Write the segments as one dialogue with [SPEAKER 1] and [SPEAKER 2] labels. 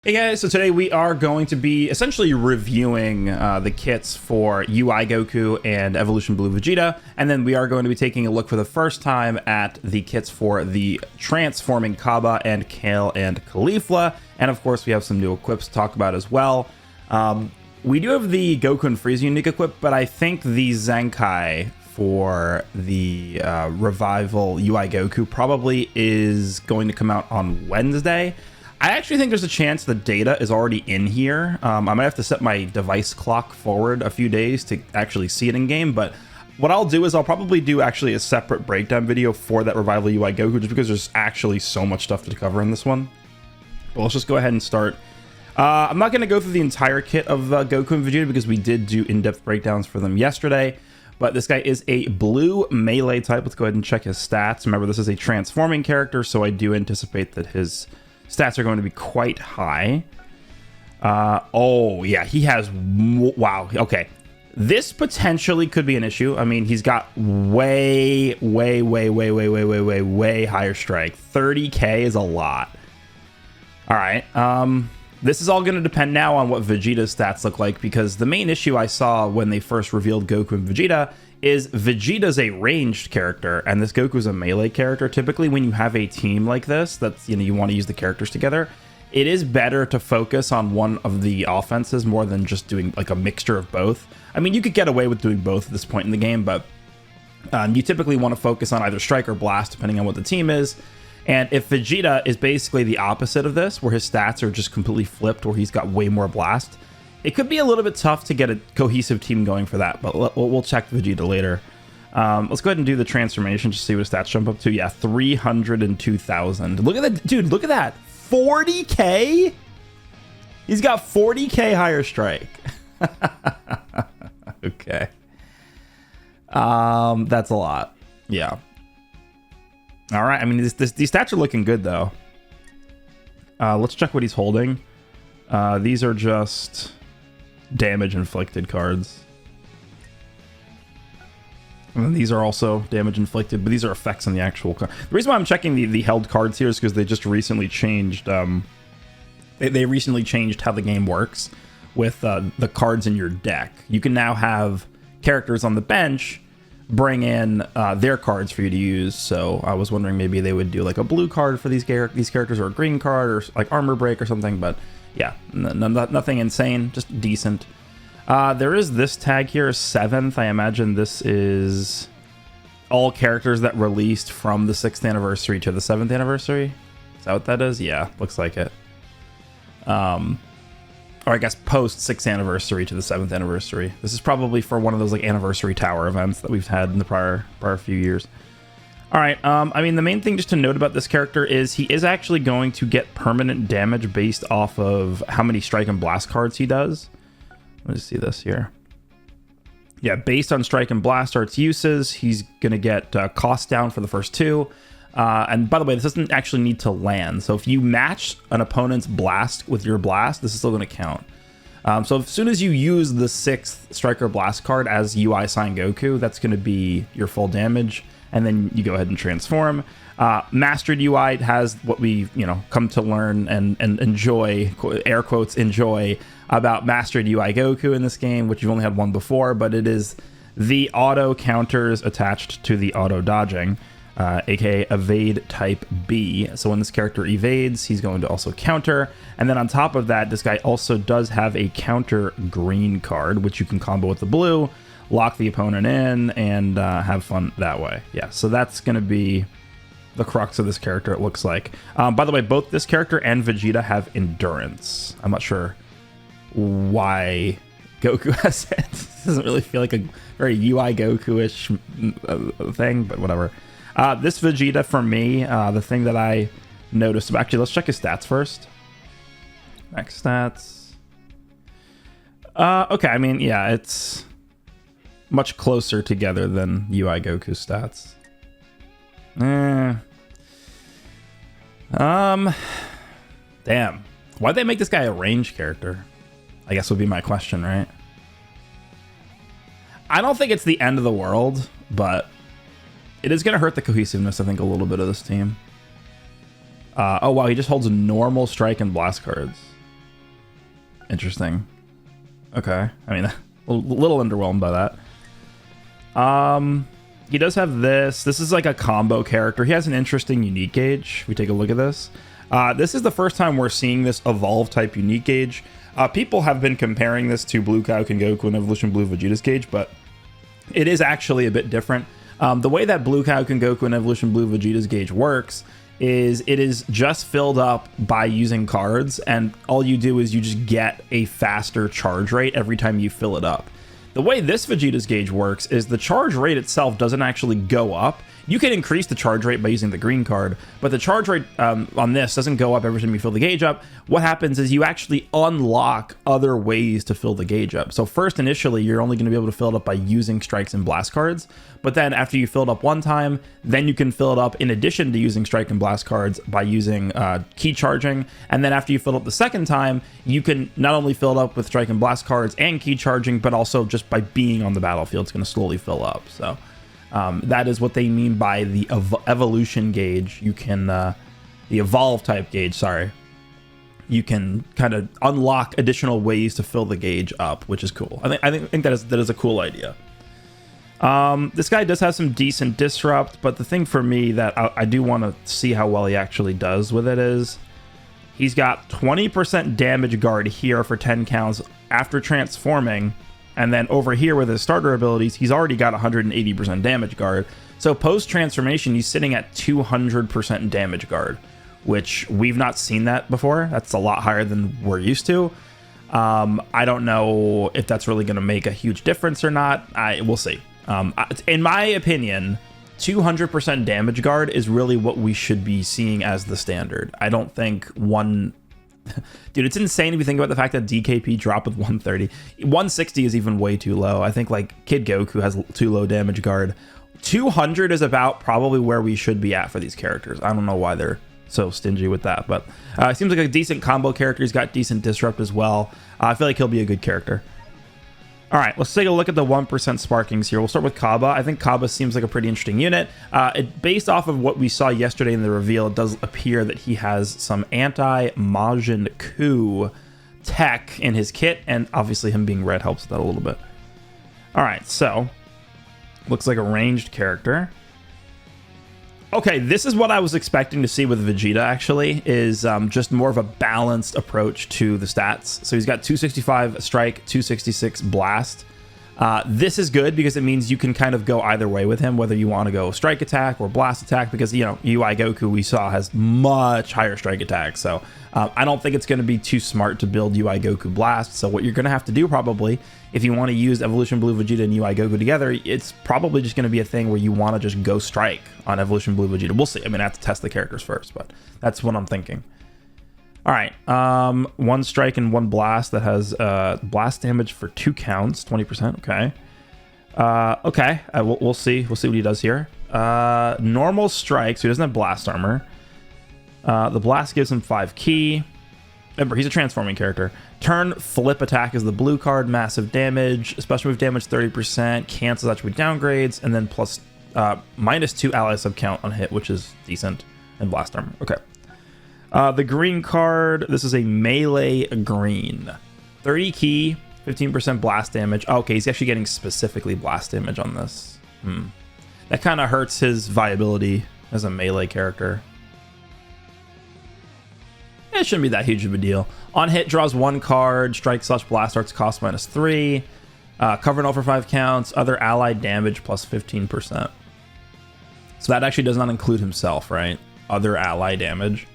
[SPEAKER 1] Hey guys, so today we are going to be essentially reviewing the kits for UI Goku and Evolution Blue Vegeta, and then we are going to be taking a look for the first time at the kits for the transforming Cabba and Kale and Caulifla, and of course we have some new equips to talk about as well. We do have the Goku and Frieza unique equip, but I think the Zenkai for the Revival UI Goku probably is going to come out on Wednesday. I actually think there's a chance the data is already in here. I might have to set my device clock forward a few days to actually see it in game, but what I'll do is I'll probably do actually a separate breakdown video for that Revival UI Goku, just because there's actually so much stuff to cover in this one. But let's just go ahead and start. I'm not going to go through the entire kit of Goku and Vegeta because we did do in-depth breakdowns for them yesterday, but this guy is a blue melee type. Let's go ahead and check his stats. Remember, this is a transforming character, so I do anticipate that his stats are going to be quite high. Oh yeah, he has, wow, okay. This potentially could be an issue. I mean, he's got way higher strike. 30k is a lot. All right, this is all going to depend now on what Vegeta's stats look like, because the main issue I saw when they first revealed Goku and Vegeta is Vegeta's a ranged character and this Goku's a melee character. Typically when you have a team like this, that's, you know, you want to use the characters together, it is better to focus on one of the offenses more than just doing like a mixture of both. I mean, you could get away with doing both at this point in the game, but you typically want to focus on either strike or blast depending on what the team is. And if Vegeta is basically the opposite of this, where his stats are just completely flipped, where he's got way more blast, it could be a little bit tough to get a cohesive team going for that, but we'll check Vegeta later. Let's go ahead and do the transformation, just see what his stats jump up to. Yeah, 302,000. Look at that, dude, look at that. 40k? He's got 40k higher strike. Okay. That's a lot. Yeah. All right, I mean, these stats are looking good, though. Let's check what he's holding. These are just damage inflicted cards. And then these are also damage inflicted, but these are effects on the actual card. The reason why I'm checking the held cards here is because they just recently changed. They recently changed how the game works with the cards in your deck. You can now have characters on the bench bring in their cards for you to use. So I was wondering maybe they would do like a blue card for these characters, or a green card, or like armor break or something. But yeah, nothing insane, just decent. There is this tag here, 7th. I imagine this is all characters that released from the 6th anniversary to the 7th anniversary. Is that what that is? Yeah, looks like it. Or I guess post 6th anniversary to the 7th anniversary. This is probably for one of those like anniversary tower events that we've had in the prior few years. All right, I mean, the main thing just to note about this character is he is actually going to get permanent damage based off of how many strike and blast cards he does. Let's see this here. Yeah, based on strike and blast arts uses, he's going to get cost down for the first 2. And by the way, this doesn't actually need to land. So if you match an opponent's blast with your blast, this is still going to count. So as soon as you use the 6th striker blast card as UI Sign Goku, that's going to be your full damage. And then you go ahead and transform. Mastered UI has what we, come to learn and enjoy, air quotes, enjoy about Mastered UI Goku in this game, which you've only had one before, but it is the auto counters attached to the auto dodging, aka evade type B. So when this character evades, he's going to also counter. And then on top of that, this guy also does have a counter green card, which you can combo with the blue, lock the opponent in, and have fun that way. Yeah, so that's going to be the crux of this character, it looks like. By the way, both this character and Vegeta have endurance. I'm not sure why Goku has it. This doesn't really feel like a very UI Goku-ish thing, but whatever. This Vegeta, for me, the thing that I noticed... Actually, let's check his stats first. Max stats. Okay, I mean, yeah, it's much closer together than UI Goku's stats. Damn. Why'd they make this guy a range character? I guess would be my question, right? I don't think it's the end of the world, but it is going to hurt the cohesiveness, I think, a little bit of this team. Oh, wow, he just holds normal strike and blast cards. Interesting. Okay. I mean, a little underwhelmed by that. He does have this. This is like a combo character. He has an interesting unique gauge. If we take a look at this. This is the first time we're seeing this evolve type unique gauge. People have been comparing this to Blue Kaioken Goku and Evolution Blue Vegeta's gauge, but it is actually a bit different. The way that Blue Kaioken Goku and Evolution Blue Vegeta's gauge works is it is just filled up by using cards, and all you do is you just get a faster charge rate every time you fill it up. The way this Vegeta's gauge works is the charge rate itself doesn't actually go up. You can increase the charge rate by using the green card, but the charge rate on this doesn't go up every time you fill the gauge up. What happens is you actually unlock other ways to fill the gauge up. So first, initially, you're only going to be able to fill it up by using strikes and blast cards. But then after you fill it up one time, then you can fill it up in addition to using strike and blast cards by using key charging. And then after you fill it up the second time, you can not only fill it up with strike and blast cards and key charging, but also just by being on the battlefield, it's going to slowly fill up. So that is what they mean by the evolution gauge. You can, the evolve type gauge, sorry. You can kind of unlock additional ways to fill the gauge up, which is cool. I think that is a cool idea. This guy does have some decent disrupt, but the thing for me that I do want to see how well he actually does with it is he's got 20% damage guard here for 10 counts after transforming. And then over here with his starter abilities, he's already got 180% damage guard. So post-transformation, he's sitting at 200% damage guard, which we've not seen that before. That's a lot higher than we're used to. I don't know if that's really going to make a huge difference or not. We'll see. In my opinion, 200% damage guard is really what we should be seeing as the standard. I don't think one... Dude, it's insane if you think about the fact that DKP dropped with 130. 160 is even way too low. I think like Kid Goku has too low damage guard. 200 is about probably where we should be at for these characters. I don't know why they're so stingy with that, but it seems like a decent combo character. He's got decent disrupt as well. I feel like he'll be a good character. All right, let's take a look at the 1% sparkings here. We'll start with Cabba. I think Cabba seems like a pretty interesting unit. Based off of what we saw yesterday in the reveal, it does appear that he has some anti-Majin Ku tech in his kit, and obviously him being red helps that a little bit. All right, so looks like a ranged character. Okay, this is what I was expecting to see with Vegeta, actually, is just more of a balanced approach to the stats. So he's got 265 strike, 266 blast. This is good because it means you can kind of go either way with him, whether you want to go strike attack or blast attack, because, you know, UI Goku we saw has much higher strike attack. So I don't think it's going to be too smart to build UI Goku blast. So what you're going to have to do probably, if you want to use Evolution Blue Vegeta and UI Goku together, it's probably just going to be a thing where you want to just go strike on Evolution Blue Vegeta. We'll see. I mean, I have to test the characters first, but that's what I'm thinking. All right, one strike and one blast that has blast damage for 2 counts, 20%. Okay, okay. We'll see. We'll see what he does here. Normal strike, so he doesn't have blast armor. The blast gives him 5 key. Remember, he's a transforming character. Turn flip attack is the blue card, massive damage, special move damage 30%, cancels attribute downgrades, and then plus -2 ally sub count on hit, which is decent, and blast armor. Okay. The green card, this is a melee green. 30 key, 15% blast damage. Oh, okay, he's actually getting specifically blast damage on this. That kind of hurts his viability as a melee character. It shouldn't be that huge of a deal. On hit, draws 1 card. Strike / blast arts cost -3. Cover null for 5 counts. Other allied damage plus 15%. So that actually does not include himself, right? Other ally damage.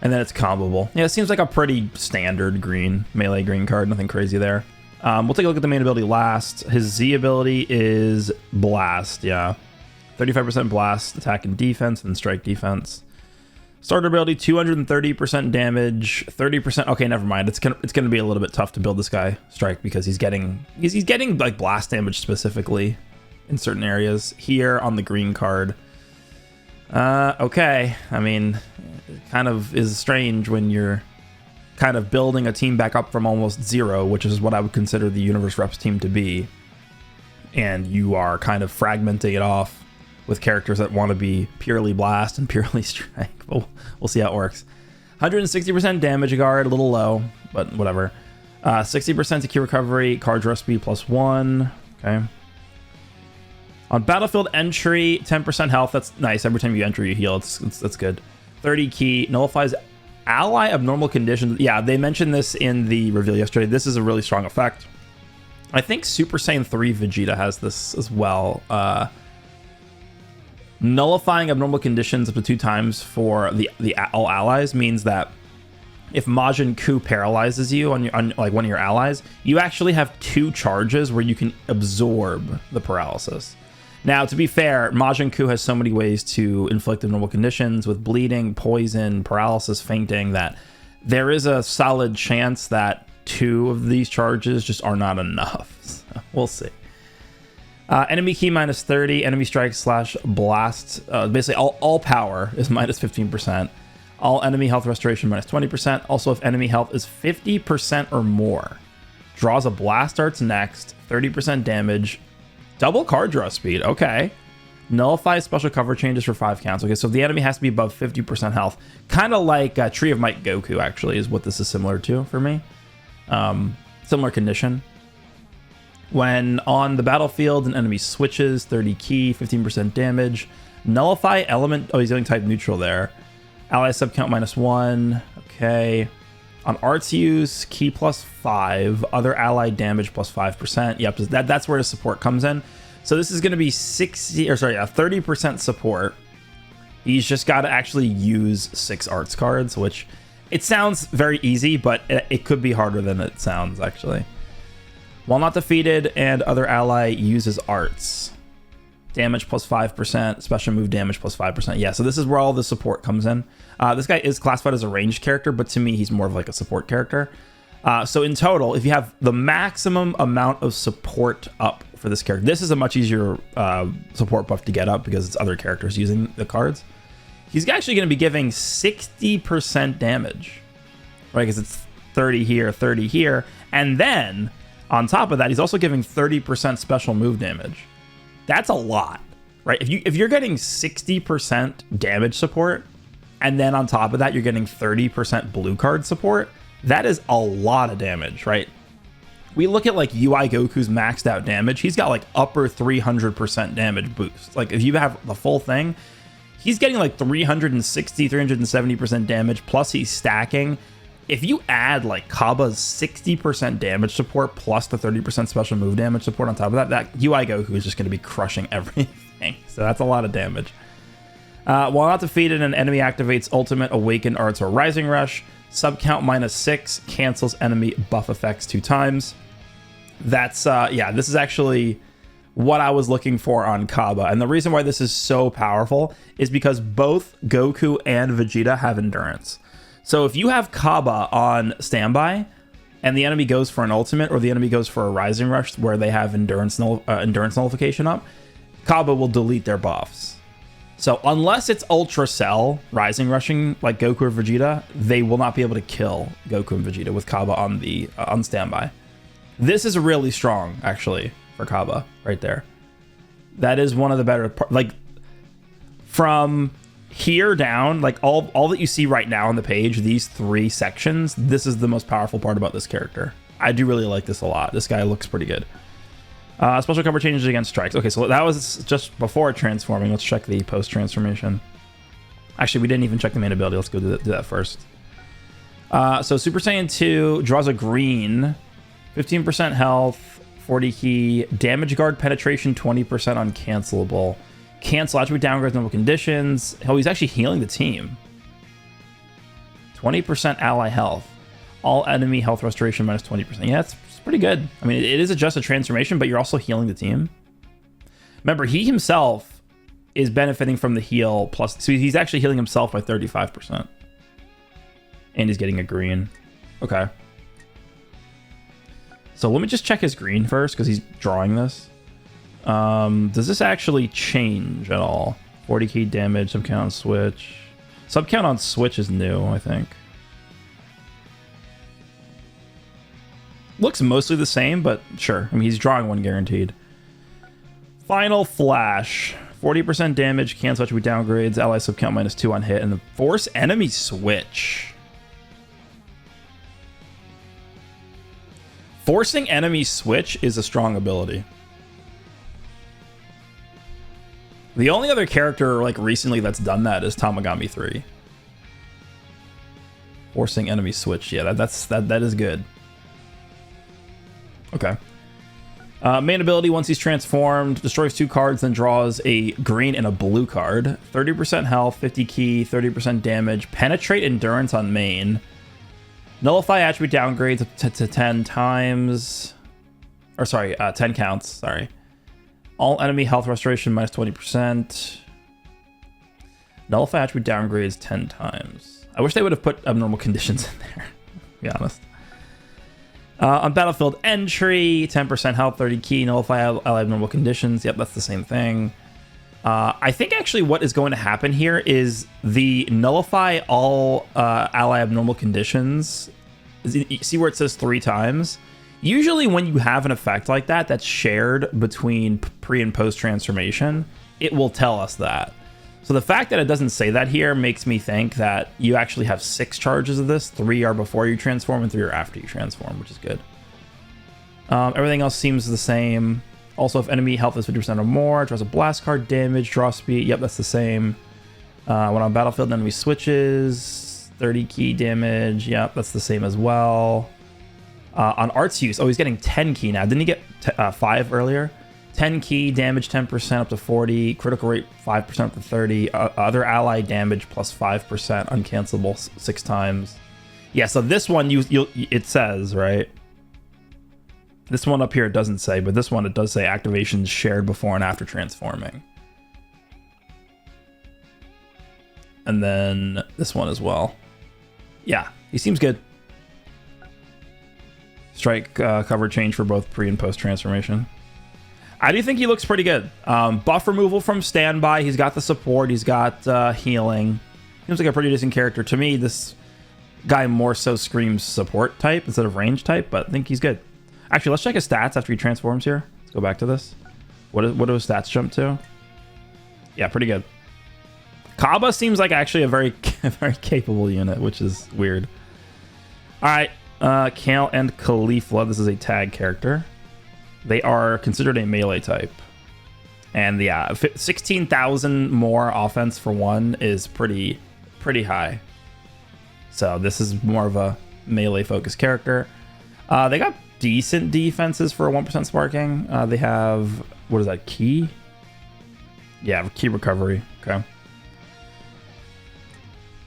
[SPEAKER 1] And then it's comboable. Yeah, it seems like a pretty standard green, melee green card. Nothing crazy there. We'll take a look at the main ability last. His Z ability is Blast, yeah. 35% blast, attack and defense, and strike defense. Starter ability, 230% damage, 30%. Okay, never mind. It's gonna be a little bit tough to build this guy strike because he's getting like blast damage specifically in certain areas. Here on the green card. Okay. I mean, it kind of is strange when you're kind of building a team back up from almost 0, which is what I would consider the Universe Reps team to be, and you are kind of fragmenting it off with characters that want to be purely blast and purely strike. We'll see how it works. 160% damage guard, a little low, but whatever. 60% to key recovery, card draw speed +1. Okay. On battlefield entry, 10% health. That's nice. Every time you enter, you heal. That's good. 30 key. Nullifies ally abnormal conditions. Yeah, they mentioned this in the reveal yesterday. This is a really strong effect. I think Super Saiyan 3 Vegeta has this as well. Nullifying abnormal conditions up to 2 times for the all allies means that if Majin Ku paralyzes you on like one of your allies, you actually have 2 charges where you can absorb the paralysis. Now, to be fair, Majin Ku has so many ways to inflict abnormal conditions with bleeding, poison, paralysis, fainting, that there is a solid chance that 2 of these charges just are not enough. So we'll see. Enemy key -30, enemy strike / blast. Basically, all power is -15%. All enemy health restoration -20%. Also, if enemy health is 50% or more, draws a blast darts next, 30% damage. Double card draw speed, okay. Nullifies special cover changes for 5 counts. Okay, so the enemy has to be above 50% health. Kind of like Tree of Might Goku, actually, is what this is similar to for me. Similar condition. When on the battlefield, an enemy switches, 30 key, 15% damage. Nullify element, oh, he's doing type neutral there. Ally subcount -1, okay. On arts use, key +5, other ally damage +5%. Yep, that's where the support comes in. So this is going to be 30% support. He's just got to actually use 6 arts cards, which it sounds very easy, but it could be harder than it sounds, actually. While not defeated and other ally uses arts. Damage +5%, special move damage +5%. Yeah, so this is where all the support comes in. This guy is classified as a ranged character, but to me, he's more of like a support character. So in total, if you have the maximum amount of support up for this character, this is a much easier support buff to get up because it's other characters using the cards. He's actually going to be giving 60% damage, right? Because it's 30 here, 30 here. And then on top of that, he's also giving 30% special move damage. That's a lot, right? If you're getting 60% damage support, and then on top of that, you're getting 30% blue card support, that is a lot of damage, right? We look at like UI Goku's maxed out damage. He's got like upper 300% damage boost. Like if you have the full thing, he's getting like 360, 370% damage, plus he's stacking. If you add like Cabba's 60% damage support plus the 30% special move damage support on top of that UI Goku is just going to be crushing everything. So that's a lot of damage. While not defeated, an enemy activates Ultimate, Awakened Arts, or Rising Rush. Subcount -6 cancels enemy buff effects 2 times. That's, yeah, this is actually what I was looking for on Cabba. And the reason why this is so powerful is because both Goku and Vegeta have endurance. So if you have Cabba on standby and the enemy goes for an ultimate or the enemy goes for a rising rush where they have endurance nullification up, Cabba will delete their buffs. So unless it's Ultra Cell rising rushing like Goku or Vegeta, they will not be able to kill Goku and Vegeta with Cabba on standby. This is really strong actually for Cabba right there. That is one of the better like from here down, like all that you see right now on the page, these 3 sections, this is the most powerful part about this character. I do really like this a lot. This guy looks pretty good. Special cover changes against strikes. Okay, so that was just before transforming. Let's check the post-transformation. Actually, we didn't even check the main ability. Let's go do that first. So Super Saiyan 2 draws a green, 15% health, 40 key, damage guard penetration, 20% uncancelable. Cancel attribute downgrades, normal conditions. Oh, he's actually healing the team. 20% ally health. All enemy health restoration -20%. Yeah, that's pretty good. I mean, it is just a transformation, but you're also healing the team. Remember, he himself is benefiting from the heal plus. So he's actually healing himself by 35%. And he's getting a green. Okay. So let me just check his green first because he's drawing this. Does this actually change at all? 40 key damage, subcount on switch. Subcount on switch is new, I think. Looks mostly the same, but sure. I mean, he's drawing 1 guaranteed. Final Flash. 40% damage, cancel attribute downgrades, ally subcount -2 on hit, and the force enemy switch. Forcing enemy switch is a strong ability. The only other character like recently that's done that is Tamagami 3. Forcing enemy switch. Yeah, that is good. Okay. Main ability, once he's transformed, destroys 2 cards, then draws a green and a blue card. 30% health, 50 key, 30% damage. Penetrate endurance on main. Nullify attribute downgrades to 10 times. Or sorry, 10 counts. Sorry. All enemy health restoration minus 20%. Nullify attribute downgrades 10 times. I wish they would have put abnormal conditions in there, to be honest. On battlefield entry, 10% health, 30 key, nullify ally abnormal conditions. Yep, that's the same thing. I think actually what is going to happen here is the nullify all ally abnormal conditions. See where it says 3 times? Usually when you have an effect like that that's shared between pre and post transformation, it will tell us that. So the fact that it doesn't say that here makes me think that you actually have 6 charges of this. 3 are before you transform and 3 are after you transform, which is good. Everything else seems the same. Also, if enemy health is 50% or more, draws a blast card, damage, draw speed. Yep, that's the same. When on battlefield, enemy switches, 30 key damage. Yep, that's the same as well. On arts use, oh, he's getting 10 key now. Didn't he get 5 earlier? 10 key, damage 10% up to 40, critical rate 5% up to 30, other ally damage plus 5%, uncancelable 6 times. Yeah, so this one, it says, right? This one up here it doesn't say, but this one it does say activations shared before and after transforming. And then this one as well. Yeah, he seems good. Strike cover change for both pre and post transformation. I do think he looks pretty good. Buff removal from standby. He's got the support. He's got healing. Seems like a pretty decent character. To me, this guy more so screams support type instead of range type, but I think he's good. Actually, let's check his stats after he transforms here. Let's go back to this. What do his stats jump to? Yeah, pretty good. Cabba seems like actually a very capable unit, which is weird. All right. Kale and Caulifla. This is a tag character. They are considered a melee type. And yeah, 16,000 more offense for one is pretty high. So this is more of a melee focused character. They got decent defenses for a 1% sparking. They have, what is that, key? Yeah, key recovery. Okay.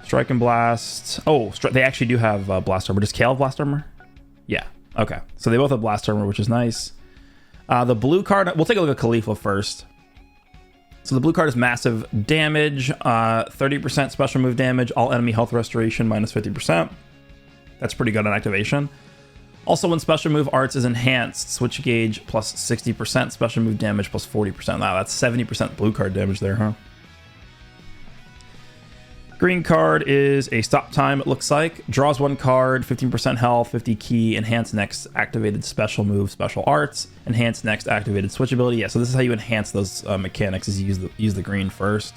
[SPEAKER 1] Strike and blast. Oh, they actually do have blast armor. Does Kale have blast armor? Yeah. Okay. So they both have blast armor, which is nice. The blue card, we'll take a look at Caulifla first. So the blue card is massive damage, 30% special move damage, all enemy health restoration minus 50%. That's pretty good on activation. Also, when special move arts is enhanced, switch gauge plus 60%, special move damage plus 40%. Wow, that's 70% blue card damage there, huh? Green card is a stop time, it looks like. Draws 1 card, 15% health, 50 key, enhance next activated special move, special arts, enhance next activated switch ability. Yeah, so this is how you enhance those mechanics, is you use the green first.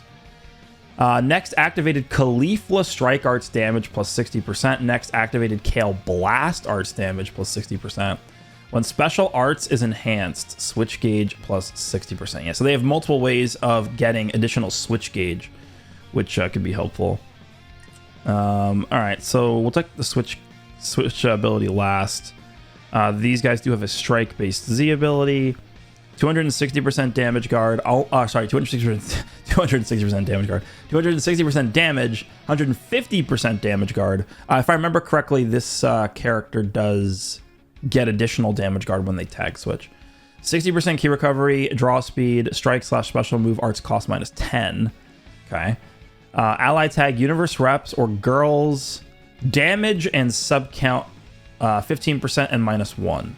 [SPEAKER 1] Next activated Caulifla strike arts damage plus 60%. Next activated Kale blast arts damage plus 60%. When special arts is enhanced, switch gauge plus 60%. Yeah, so they have multiple ways of getting additional switch gauge, which could be helpful. All right, so we'll take the switch ability last. These guys do have a strike-based Z ability, 260% damage guard. 260% damage guard. 260% damage, 150% damage guard. If I remember correctly, this character does get additional damage guard when they tag switch. 60% key recovery, draw speed, strike / special move arts cost minus 10. Okay. Ally tag universe reps or girls, damage and sub count 15% and -1.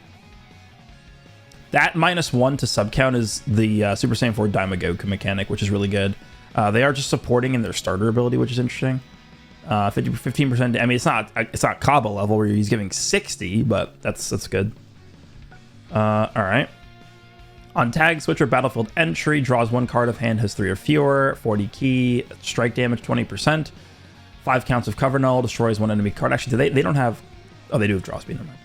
[SPEAKER 1] That -1 to sub count is the Super Saiyan 4 Daima mechanic, which is really good. They are just supporting in their starter ability, which is interesting. 15%. I mean, it's not Cabba level where he's giving 60, but that's good. All right. On tag switch or battlefield entry, draws 1 card of hand, has 3 or fewer, 40 key, strike damage 20%, 5 counts of cover null, destroys 1 enemy card. Actually, they don't have. Oh, they do have draw speed. Never mind.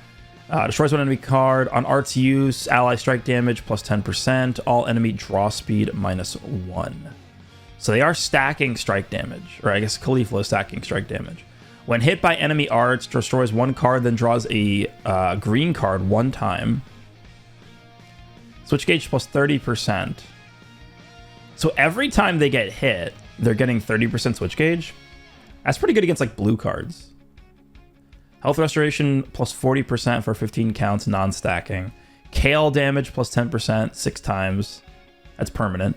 [SPEAKER 1] Destroys one enemy card. On arts use, ally strike damage plus 10%. All enemy draw speed minus 1. So they are stacking strike damage. Or I guess Caulifla is stacking strike damage. When hit by enemy arts, destroys one card, then draws a green card one time. Switch gauge plus 30%. So every time they get hit, they're getting 30% switch gauge. That's pretty good against like blue cards. Health restoration plus 40% for 15 counts, non-stacking. Kale damage plus 10%, 6 times. That's permanent.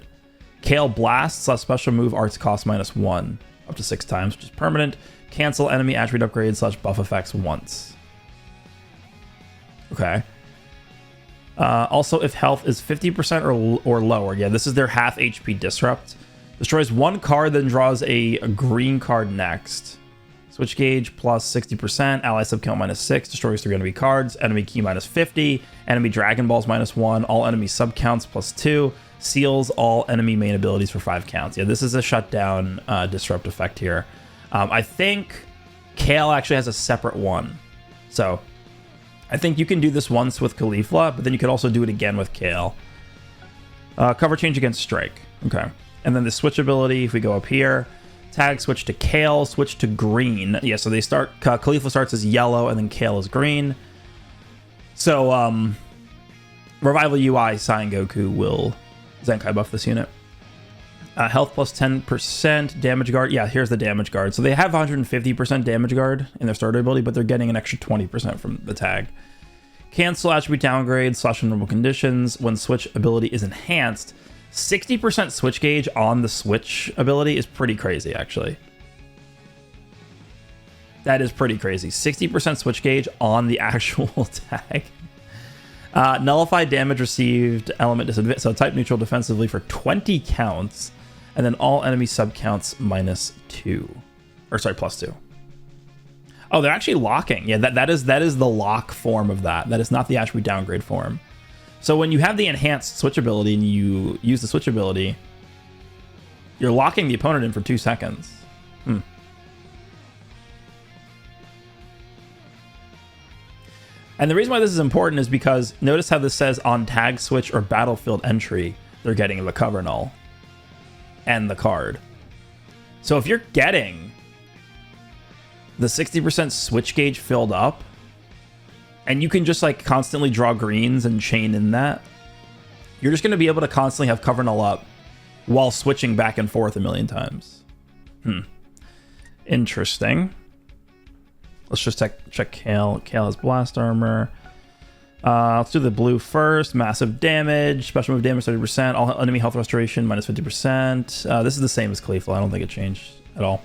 [SPEAKER 1] Kale blast / special move arts cost minus 1, up to 6 times, which is permanent. Cancel enemy attribute upgrade / buff effects once. Okay. Also, if health is 50% or lower, yeah, this is their half HP disrupt. Destroys one card, then draws a green card next. Switch gauge plus 60%, ally subcount minus 6, destroys 3 enemy cards, enemy key minus 50, enemy Dragon Balls minus 1, all enemy subcounts plus 2, seals all enemy main abilities for 5 counts. Yeah, this is a shutdown disrupt effect here. I think Kale actually has a separate one. So I think you can do this once with Caulifla, but then you could also do it again with Kale. Cover change against strike. Okay. And then the switch ability, if we go up here, tag switch to Kale, switch to green. Yeah, so they start, Caulifla starts as yellow and then Kale is green. So, Revival UI Saiyan Goku will Zenkai buff this unit. Health plus 10%, damage guard. Yeah, here's the damage guard. So they have 150% damage guard in their starter ability, but they're getting an extra 20% from the tag. Cancel attribute downgrade / normal conditions. When switch ability is enhanced, 60% switch gauge on the switch ability is pretty crazy, actually. That is pretty crazy. 60% switch gauge on the actual tag. Nullify damage received, element disadvantage. So type neutral defensively for 20 counts. And then all enemy subcounts minus 2. Or sorry, plus 2. Oh, they're actually locking. Yeah, that is the lock form of that. That is not the attribute downgrade form. So when you have the enhanced switch ability and you use the switch ability, you're locking the opponent in for 2 seconds. And the reason why this is important is because notice how this says on tag switch or battlefield entry, they're getting the cover null and the card. So if you're getting the 60% switch gauge filled up, and you can just like constantly draw greens and chain in that, you're just going to be able to constantly have cover null up while switching back and forth a million times. Interesting. Let's just check Kale. Kale has blast armor. Let's do the blue first. Massive damage. Special move damage 30%. All enemy health restoration minus 50%. This is the same as Caulifla. I don't think it changed at all.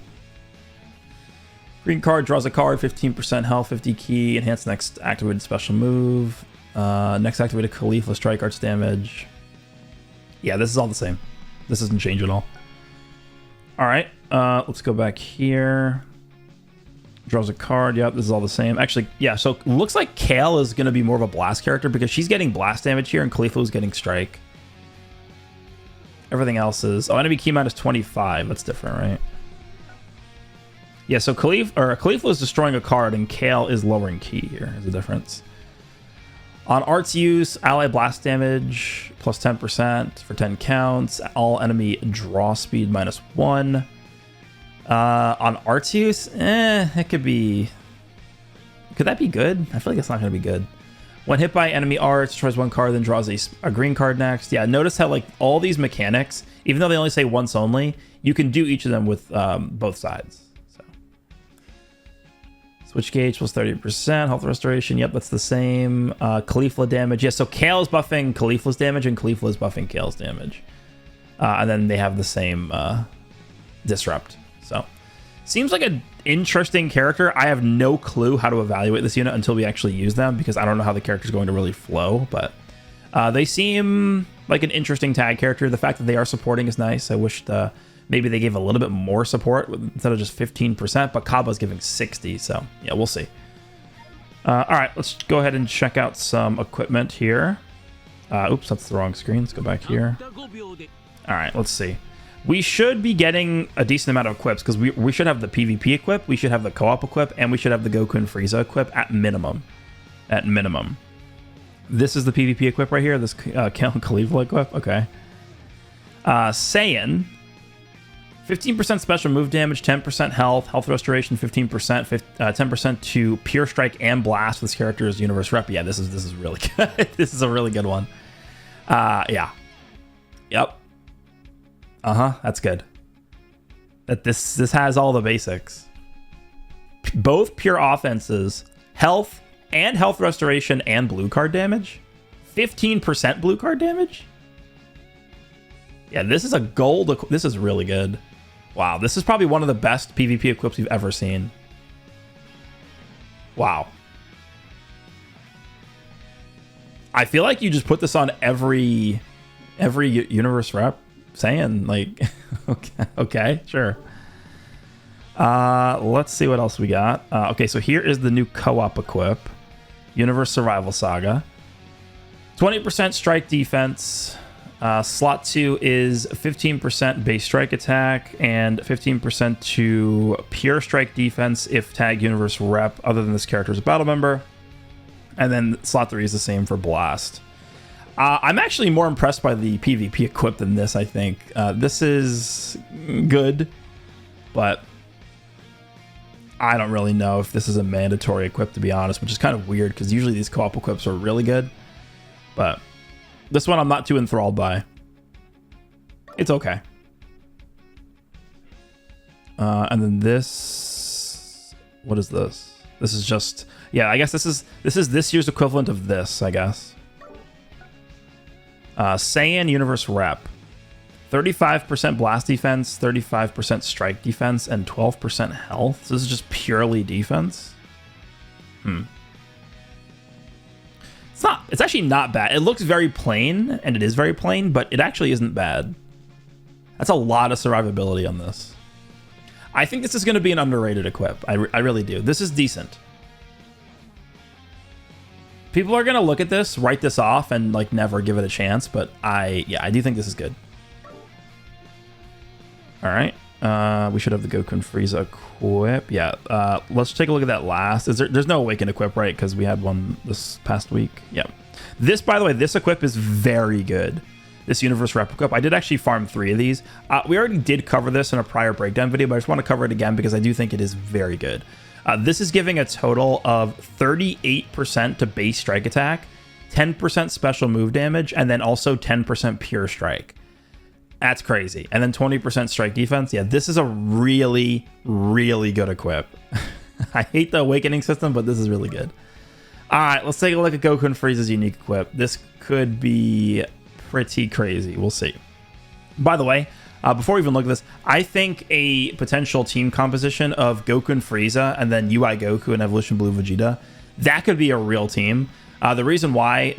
[SPEAKER 1] Green card draws a card, 15% health, 50 key, enhance next activated special move. Next activated Caulifla strike arts damage. Yeah, this is all the same. This doesn't change at all. All right, let's go back here. Draws a card. Yep, this is all the same. Actually, yeah, so it looks like Kale is going to be more of a blast character because she's getting blast damage here and Caulifla is getting strike. Everything else is... Oh, enemy key minus 25. That's different, right? Yeah, so Caulifla is destroying a card and Kale is lowering key here. Is the difference. On arts use, ally blast damage plus 10% for 10 counts. All enemy draw speed minus 1. On arts use, it could be... Could that be good? I feel like it's not going to be good. When hit by enemy arts, destroys one card, then draws a green card next. Yeah, notice how like all these mechanics, even though they only say once only, you can do each of them with both sides. Switch gauge plus 30%. Health restoration. Yep, that's the same. Caulifla damage. Yeah, so Kale is buffing Caulifla's damage and Caulifla is buffing Kale's damage. And then they have the same disrupt. So, seems like an interesting character. I have no clue how to evaluate this unit until we actually use them because I don't know how the character is going to really flow. But they seem like an interesting tag character. The fact that they are supporting is nice. I wish maybe they gave a little bit more support instead of just 15%, but Cabba's giving 60, so yeah, we'll see. All right, let's go ahead and check out some equipment here. Oops, that's the wrong screen. Let's go back here. All right, let's see. We should be getting a decent amount of equips because we should have the PvP equip, we should have the co-op equip, and we should have the Goku and Frieza equip at minimum. at minimum. This is the PvP equip right here. This Kale and Caulifla equip. Okay. Saiyan. 15% special move damage, 10% health restoration, 15%, 10% to pure strike and blast. This character is universe rep. Yeah, this is really good. This is a really good one. Yeah. Yep. That's good. This has all the basics. Both pure offenses, health and health restoration and blue card damage. 15% blue card damage. Yeah, this is a gold. This is really good. Wow, this is probably one of the best PvP equips you've ever seen. Wow. I feel like you just put this on every universe rep. Saying like, okay, sure. Let's see what else we got. Okay, so here is the new co-op equip, Universe Survival Saga. 20% strike defense. Slot 2 is 15% base strike attack and 15% to pure strike defense if tag universe rep other than this character is a battle member. And then slot 3 is the same for blast. I'm actually more impressed by the PvP equip than this, I think. This is good, but I don't really know if this is a mandatory equip, to be honest, which is kind of weird because usually these co-op equips are really good. But this one I'm not too enthralled by. It's okay. And then this... What is this? This is just... Yeah, I guess this is this year's equivalent of this, I guess. Saiyan Universe Rep. 35% blast defense, 35% strike defense, and 12% health. So this is just purely defense. It's actually not bad. It looks very plain, and it is very plain, but it actually isn't bad. That's a lot of survivability on this. I think this is going to be an underrated equip. I really do. This is decent. People are going to look at this, write this off, and like never give it a chance, but I do think this is good. All right. We should have the Goku and Frieza equip. Yeah. Let's take a look at that last. There's no Awakened equip, right? Because we had one this past week. Yeah. This, by the way, this equip is very good. This Universe Rep equip. I did actually farm 3 of these. We already did cover this in a prior breakdown video, but I just want to cover it again because I do think it is very good. This is giving a total of 38% to base strike attack, 10% special move damage, and then also 10% pure strike. That's crazy. And then 20% strike defense. Yeah, this is a really, really good equip. I hate the awakening system, but this is really good. All right, let's take a look at Goku and Frieza's unique equip. This could be pretty crazy. We'll see. By the way, before we even look at this, I think a potential team composition of Goku and Frieza and then UI Goku and Evolution Blue Vegeta, that could be a real team. The reason why,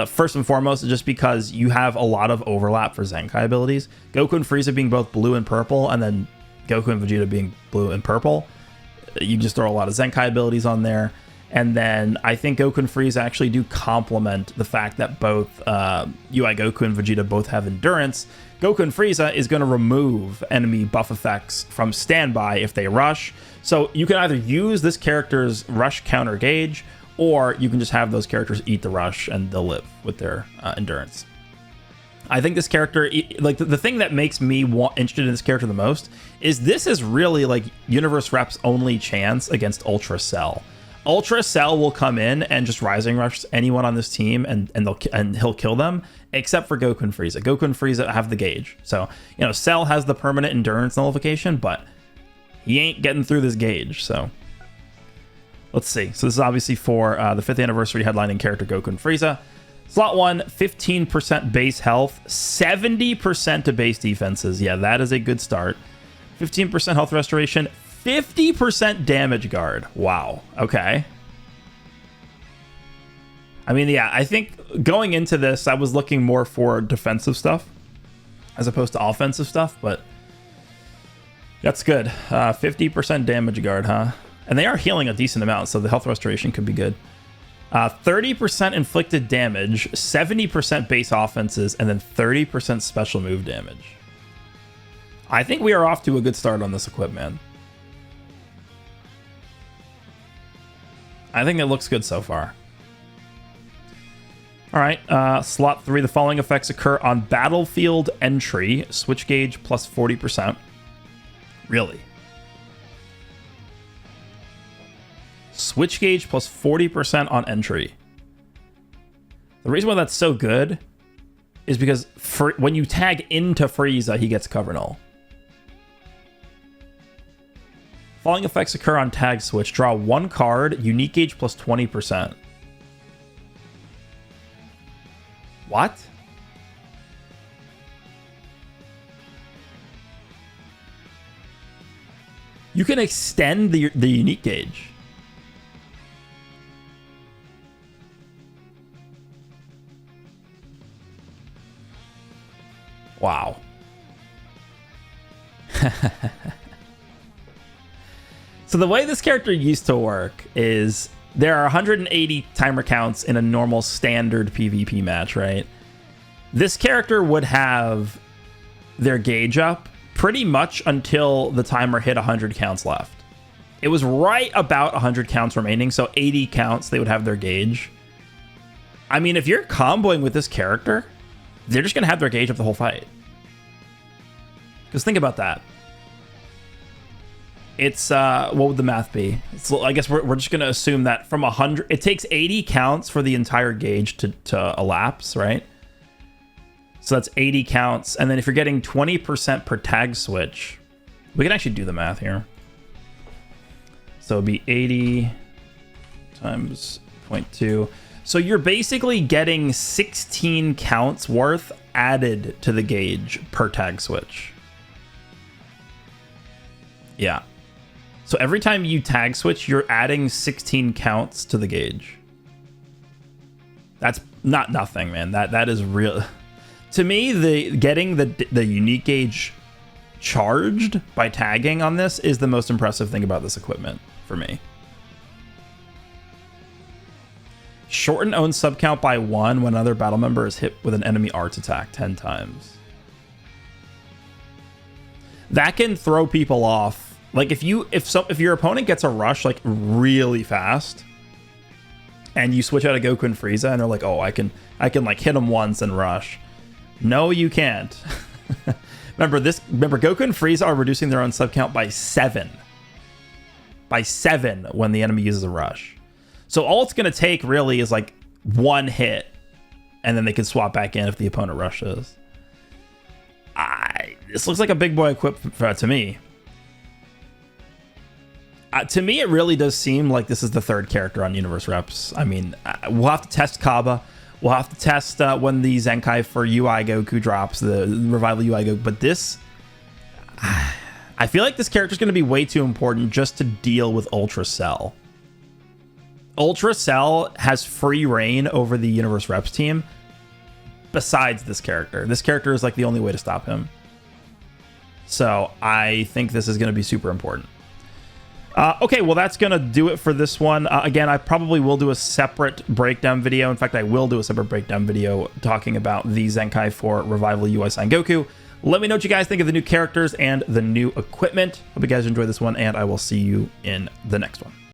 [SPEAKER 1] first and foremost, is just because you have a lot of overlap for Zenkai abilities. Goku and Frieza being both blue and purple, and then Goku and Vegeta being blue and purple. You just throw a lot of Zenkai abilities on there. And then I think Goku and Frieza actually do complement the fact that both UI Goku and Vegeta both have endurance. Goku and Frieza is going to remove enemy buff effects from standby if they rush. So you can either use this character's rush counter gauge, or you can just have those characters eat the rush and they'll live with their endurance. I think this character, like the thing that makes me interested in this character the most is this is really like Universe Rep's only chance against Ultra Cell. Ultra Cell will come in and just Rising Rush anyone on this team and he'll kill them, except for Goku and Frieza. Goku and Frieza have the gauge. So, you know, Cell has the permanent endurance nullification, but he ain't getting through this gauge, so... Let's see. So this is obviously for the 5th anniversary headlining character Goku and Frieza. Slot 1, 15% base health, 70% to base defenses. Yeah, that is a good start. 15% health restoration, 50% damage guard. Wow. Okay. I mean, yeah, I think going into this, I was looking more for defensive stuff as opposed to offensive stuff, but that's good. 50% damage guard, huh? And they are healing a decent amount, so the health restoration could be good. 30% inflicted damage, 70% base offenses, and then 30% special move damage. I think we are off to a good start on this equip, man. I think it looks good so far. All right, slot 3. The following effects occur on battlefield entry. Switch gauge plus 40%. Really? Switch gauge plus 40% on entry. The reason why that's so good is because when you tag into Frieza, he gets cover null. Following effects occur on tag switch. Draw 1 card, unique gauge plus 20%. What? You can extend the unique gauge. Wow. So the way this character used to work is there are 180 timer counts in a normal standard PvP match, right? This character would have their gauge up pretty much until the timer hit 100 counts left. It was right about 100 counts remaining, so 80 counts they would have their gauge. I mean, if you're comboing with this character, they're just going to have their gauge up the whole fight. Because think about that. It's, what would the math be? I guess we're just going to assume that from 100, it takes 80 counts for the entire gauge to elapse, right? So that's 80 counts. And then if you're getting 20% per tag switch, we can actually do the math here. So it'd be 80 times 0.2. So you're basically getting 16 counts worth added to the gauge per tag switch. Yeah. So every time you tag switch, you're adding 16 counts to the gauge. That's not nothing, man. That is real. To me, getting the unique gauge charged by tagging on this is the most impressive thing about this equipment for me. Shorten own sub count by 1 when another battle member is hit with an enemy arts attack 10 times. That can throw people off. Like if your opponent gets a rush like really fast, and you switch out of Goku and Frieza, and they're like, oh, I can like hit them once and rush. No, you can't. Remember Goku and Frieza are reducing their own sub count by 7. By 7 when the enemy uses a rush. So all it's going to take really is like 1 hit, and then they can swap back in if the opponent rushes. This looks like a big boy equipment to me. To me, it really does seem like this is the 3rd character on Universe Reps. I mean, we'll have to test Cabba. We'll have to test when the Zenkai for UI Goku drops, the Revival UI Goku. But this, I feel like this character is going to be way too important just to deal with Ultra Cell. Ultra Cell has free reign over the Universe Reps team besides this character. This character is like the only way to stop him. So I think this is going to be super important. Okay, well, that's going to do it for this one. Again, I probably will do a separate breakdown video. In fact, I will do a separate breakdown video talking about the Zenkai for Revival UI Goku. Let me know what you guys think of the new characters and the new equipment. Hope you guys enjoyed this one, and I will see you in the next one.